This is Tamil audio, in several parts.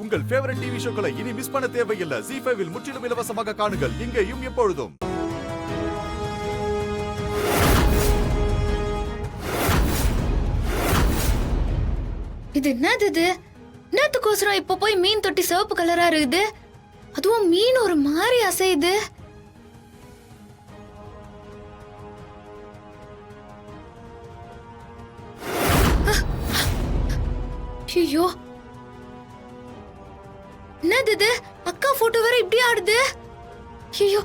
உங்கள் ஃபேவரட் டிவி ஷோக்களை இனி மிஸ் பண்ண தேவையில்லை. ZEE5 இல் முற்றிலும் இலவசமாக காணுங்கள். இங்கேயும் எப்பொழுதும். இது என்னது? என்னத்துக்கோசரம் இப்ப போய் மீன் தொட்டி சிவப்பு கலரா இருக்குது? அதுவும் மீன் ஒரு மாதிரி அசையுது. ஐயோ, என்னது? அக்கா போட்டோ வேற இப்படி ஆடுது. ஐயோ,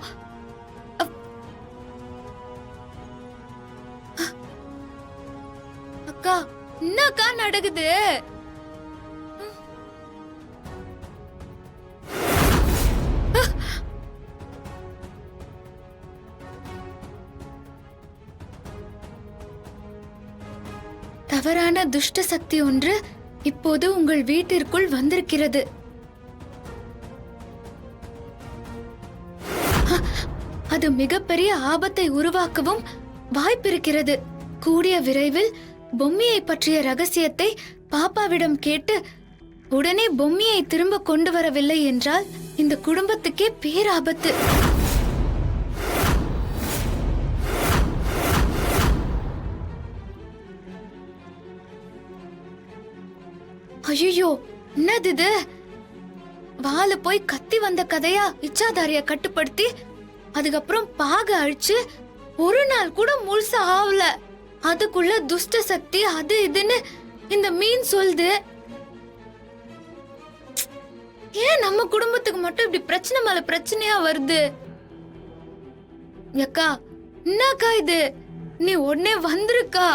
அக்கா என்னக்கா நடக்குது? தவறான துஷ்ட சக்தி ஒன்று இப்போது உங்கள் வீட்டிற்குள் வந்திருக்கிறது. அது மிகப்பெரிய ஆபத்தை உருவாக்கவும் வாய்ப்பிருக்கிறது. கூடிய விரைவில் பொம்மையை பற்றிய ரகசியத்தை பாப்பாவிடம் கேட்டு உடனே பொம்மையை திரும்ப கொண்டு வரவில்லை என்றால் இந்த குடும்பத்துக்கே பேராபத்து. ஐயோ, என்னது? வாலு போய் கத்தி வந்த கதையா இச்சாதாரிய கட்டுப்படுத்தி அதுக்கப்புறம் பாக அழிச்சு ஒரு நாள் கூட முழுசா ஆகல. அதுக்குள்ள துஷ்ட சக்தி அது இதுன்னு இந்த மீன் சொல்லுது. ஏன் நம்ம குடும்பத்துக்கு மட்டும் இப்படி பிரச்சனை மேல பிரச்சனையா வருது? அக்கா, என்னக்கா இது? நீ உடனே வந்திருக்கா?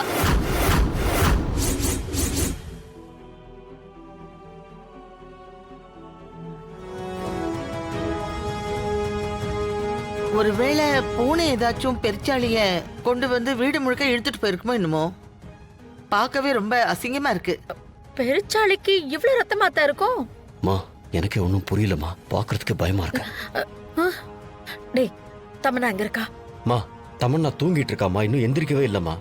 ஒருவேளை பூனை ஏதாச்சும் பெருச்சாளிய கொண்டு வந்து வீடு முழுக்க இழுத்துட்டு போயிருக்குமோ என்னமோ. பார்க்கவே ரொம்ப அசிங்கமா இருக்கு. பெருச்சாளிக்கு இவ்வளவு ரத்தமா தான் இருக்கும்? மா, எனக்கு ஒன்னும் புரியலமா. பாக்குறதுக்கு பயமா இருக்கு. டேய், தமன்னா எங்க இருக்கா? மா, தமன்னா தூங்கிட்டு இருக்காமா, இன்னும் எந்திரிக்கவே இல்லம்மா.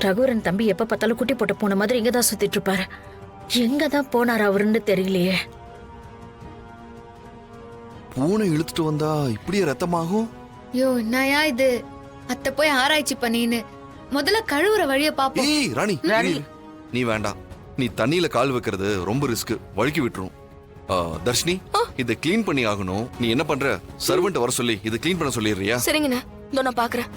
ரகுவரன் தம்பி எப்ப பார்த்தாலும் குட்டி போட்டு போன மாதிரி இங்கதான் சுத்திட்டு இருப்பாரு. எங்கதான் போனாரு அவருன்னு தெரியலையே. பூனை இழுத்துட்டு வந்தா இப்படியே ரத்தமாகும்? யோ, என்னயா இது? அத்தை போய் ஆராய்ச்சி பண்ணின்னு முதல்ல கழுவுற வழிய பாப்போம். ஏய் ராணி, நீ வேண்டாம். நீ தண்ணியில கால் வைக்கிறது ரொம்ப ரிஸ்க், வழுக்கி விட்டுரும். தர்ஷினி, இதை கிளீன் பண்ணி ஆகணும். நீ என்ன பண்ற? சர்வெண்ட் வர சொல்லி இதை கிளீன் பண்ண சொல்லிடுறியா? சரிங்கண்ணா, இதோ நான் பாக்குறேன்.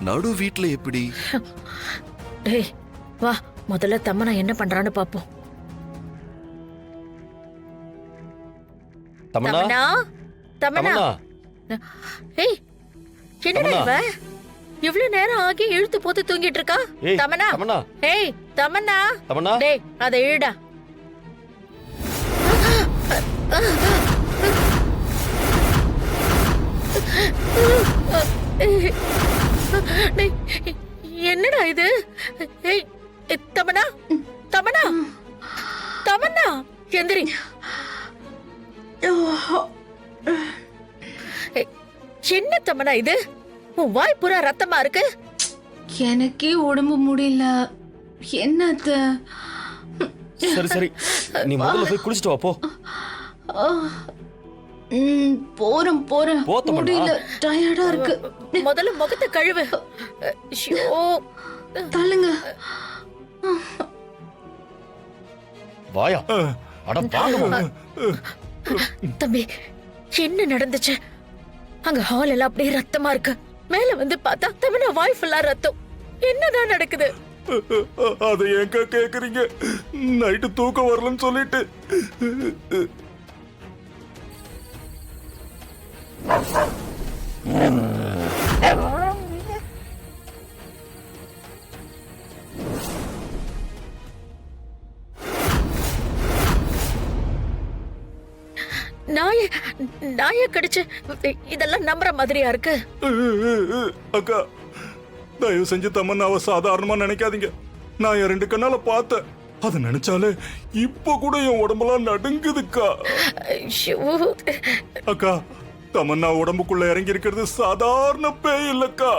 நடு வீட்டுல எப்படி? டேய் வா, முதல்ல தம்மனா என்ன பண்றான்னு பாப்போம். தமன்னா, தமனா, ஏய், என்னடா இவ இவ்ளோ நேரம் ஆகி இழுத்து போட்டு தூங்கிட்டு இருக்கா? தமனா, ஏய் தமனா, டேய் அதை இழுடா. என்னடா இது? ஏய் தமனா, தமனா, தமனா, எந்திரி. என்ன தமனா இது? உன் வாய் பூரா ரத்தமா இருக்கு. எனக்கே உடம்பு முடியல. என்னது? சரி சரி, நீ முதல்ல போய் குளிச்சிட்டு வா போ. போறேன் போறேன், முடியல, டயர்டா இருக்கு. முதல்ல முகத்தை கழுவு. தள்ளுங்க. வாயா, அட பாங்கம்மா. தம்பி, என்ன நடந்துச்சு? அங்க ஹால் எல்லாம் அப்படியே ரத்தமா இருக்கு. மேல வந்து பார்த்தா தமனா வாய் ஃபுல்லா ரத்தம். என்னதான் நடக்குது? அதை எங்க கேக்குறீங்க? நைட்டு தூக்கம் வரலன்னு சொல்லிட்டு நாய கடிச்சு இதெல்லாம் நம்புற மாதிரியா இருக்கு. அக்கா, தயவு செஞ்சு தமன்னாவை சாதாரணமா நினைக்காதீங்க. நான் என் 2 கண்ணால பார்த்தேன். அதை நினைச்சாலே இப்ப கூட என் உடம்பெல்லாம் நடுங்குதுக்கா. அக்கா, தமன்னா உடம்புக்குள்ள இறங்கி இருக்கிறது சாதாரண பேய் இல்லக்கா.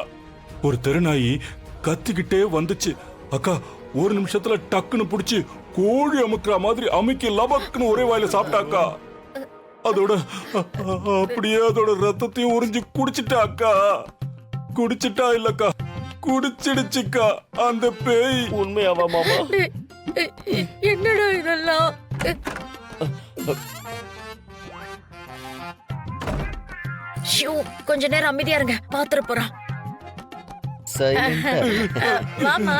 ஒரு தெருநாயி கத்திக்கிட்டே வந்துச்சு. அக்கா ஒரு நிமிஷத்துல டக்குன்னு புடிச்சு கோழி அமுக்குற மாதிரி அமுக்கி லபக்குன்னு ஒரே வாயில சாப்பிட்டாக்கா. அதோட அப்படியே அதோட ரத்தத்தையும் உறிஞ்சி குடிச்சிட்டா அக்கா. குடிச்சிட்டா இல்லக்கா, குடிச்சிடுச்சுக்கா அந்த பேய். உண்மையாவா மாமா? என்னடா இதெல்லாம்? ஷூ, கொஞ்ச நேரம் அமைதியா இருங்க, பாத்துற போறான். வாமா,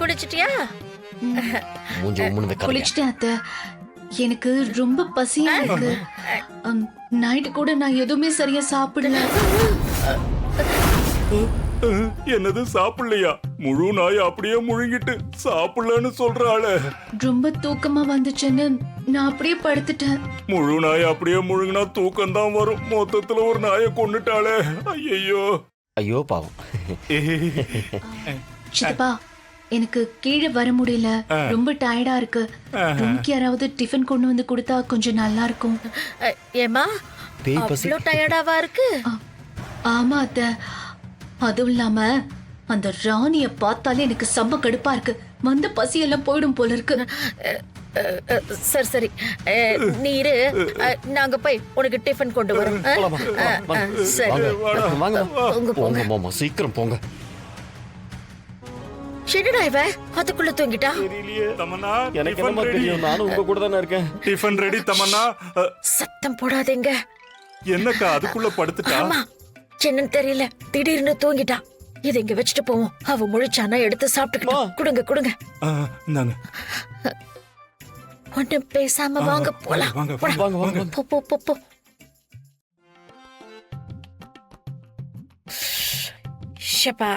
குடிச்சிட்டியா? குளிச்சுட்டேன் அத்தை. எனக்கு ரொம்ப பசியா இருக்கு. நைட்டு கூட நான் எதுவுமே சரியா சாப்பிடல. என்னது சாப்பிடலையா? முழு நாய் அப்படியே முழுங்கிட்டு சாப்பிடலன்னு சொல்றாளே. ரொம்ப தூக்கமா வந்துச்சுன்னு நான் அப்படியே படுத்துட்டேன். முழு நாய் அப்படியே முழுங்கினா தூக்கம் தான் வரும். மொத்தத்துல ஒரு நாயை கொன்னுட்டாளே. ஐயோ ஐயோ பாவம். சித்தப்பா, எனக்கு கீழே வர முடியல, ரொம்ப டயர்டா இருக்கு. ரூம்க்கு யாராவது டிஃபன் கொண்டு வந்து கொடுத்தா கொஞ்சம் நல்லா இருக்கும். ஏமா, பேய் பசி. அவ்வளோ டயர்டாவா இருக்கு? ஆமா அத்தை. அதுவும் இல்லாம அந்த ராணிய பார்த்தாலே எனக்கு செம்ம கடுப்பா இருக்கு. வந்த பசியெல்லாம் போயிடும் போல இருக்கு. சரி சரி, நீ இரு, நாங்க போய் உனக்கு டிஃபன் கொண்டு வரோம். சரி, வாங்க போங்க போங்க போங்க. மாமா, சீக்கிரம் போங்க. என்னடா இவ அதுக்குள்ள தூங்கிட்டா? தமன்னா, எனக்கு டிஃபன் என்னமா ரெடி. தெரியும்? நானும் உங்க கூட தானே இருக்கேன். Tiffin ready Tamannaah. சத்தம் போடாதீங்க. என்னக்கா அதுக்குள்ள படுத்துட்டா? ஆமா, என்னன்னு தெரியல, திடீர்னு தூங்கிட்டா. இதை இங்க வச்சுட்டு போவோம். அவ முழிச்சானா எடுத்து சாப்பிட்டுக்கிட்டோம். கொடுங்க கொடுங்க. இந்தாங்க. ஒன்னும் பேசாம வாங்க போலாம். வாங்க போடா. வாங்க வாங்க. போ போ போ போ. ஷப்பா,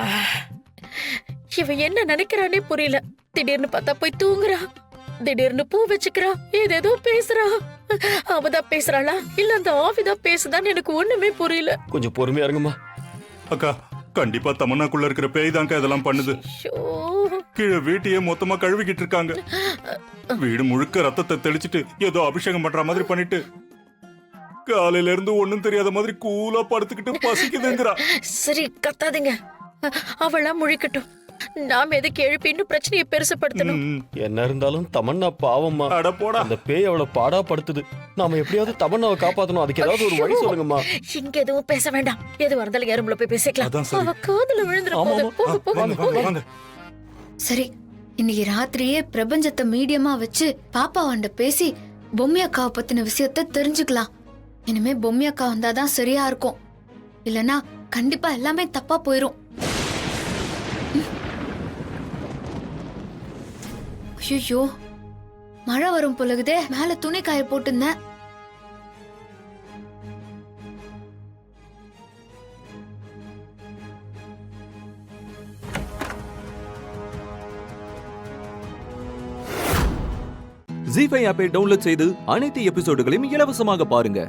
இவ என்ன நினைக்கிறானே புரியல. திடீர்னு பார்த்தா போய் தூங்குறா, திடீர்னு பூ வச்சுக்கிறா, ஏதேதோ பேசுறா. அவதான் பேசுறாளா இல்ல அந்த ஆவிதான் பேசுதான்னு எனக்கு ஒண்ணுமே புரியல. கொஞ்சம் பொறுமையா இருங்கம்மா. அக்கா கண்டிப்பா தமன்னாக்குள்ள இருக்கிற பேய் தான்க்கா இதெல்லாம் பண்ணுது. ஐயோ, கீழே வீட்டையே மொத்தமா கழுவிக்கிட்டு இருக்காங்க. வீடு முழுக்க ரத்தத்தை தெளிச்சிட்டு ஏதோ அபிஷேகம் பண்ற மாதிரி பண்ணிட்டு காலையில இருந்து ஒண்ணும் தெரியாத மாதிரி கூலா படுத்துக்கிட்டு பசிக்குதுங்கிறா. சரி கத்தாதீங்க, அவளா முழிக்கட்டும். நாம எதுக்கு எழுப்பி இன்னும் பிரச்சனையை பெருசுப்படுத்தணும்? என்ன இருந்தாலும் தமன்னா பாவம்மா. அட போடா. அந்த பேய் அவளை பாடா படுத்துது. நாம எப்படியாவது தமன்னாவை காப்பாத்தணும். அதுக்கு ஏதாவது ஒரு வழி சொல்லுங்கம்மா. இங்க எதுவும் பேச வேண்டாம். எது வரதாலும் யாரும் போய் பேசிக்கலாம். அதான் சரி. அவ காதுல விழுந்துற ஆமா, போது. ஆமா. போங்க போங்க வாங்க போங்க. வாங்க வாங்க. சரி, இன்னைக்கு ராத்திரியே பிரபஞ்சத்தை மீடியமா வச்சு பாப்பாவாண்ட பேசி பொம்மி அக்காவை பத்தின விஷயத்த தெரிஞ்சுக்கலாம். இனிமே பொம்மி அக்கா வந்தாதான் சரியா இருக்கும். இல்லனா கண்டிப்பா எல்லாமே தப்பா போயிரும். ஐயோ, மழை வரும் பொழுதே. மேல துணி காய போட்டுருந்தேன். ஜீ5 ஆப்பை டவுன்லோட் செய்து அனைத்து எபிசோடுகளையும் இலவசமாக பாருங்க.